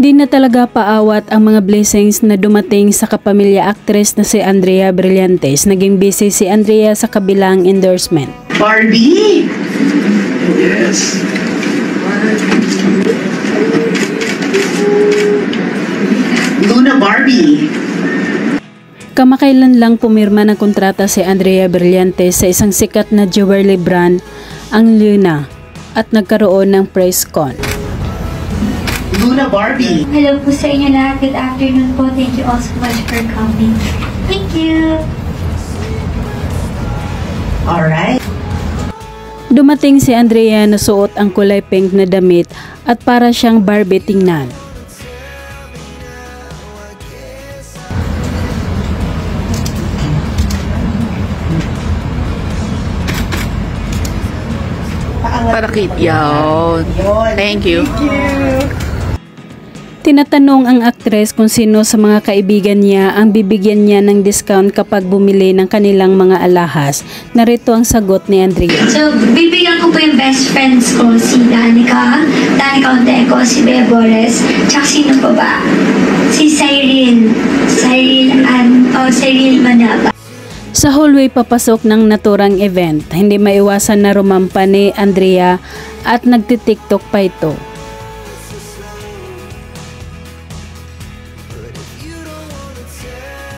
Di na talaga paawat ang mga blessings na dumating sa kapamilya actress na si Andrea Brillantes. Naging busy si Andrea sa kabilang endorsement. Barbie! Yes. Luna Barbie. Kamakailan lang pumirma ng kontrata si Andrea Brillantes sa isang sikat na jewelry brand, ang Luna, at nagkaroon ng press con. Luna Barbie. Hello po sa inyo lahat. Good afternoon po. Thank you all so much for coming. Thank you. Alright. Dumating si Andrea na suot ang kulay pink na damit at para siyang Barbie tingnan. Parakit yun. Thank you. Tinatanong ang aktres kung sino sa mga kaibigan niya ang bibigyan niya ng discount kapag bumili ng kanilang mga alahas. Narito ang sagot ni Andrea. So, bibigyan ko po yung best friends ko, si Danica Onteco, si Bea Bores, tsaka sino pa ba? Si Cyril Manaba. Sa hallway papasok ng naturang event, hindi maiwasan na rumampa ni Andrea at nagtitiktok pa ito.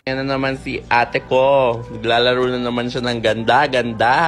Yan na naman si ate ko. Naglalaro na naman siya ng ganda-ganda.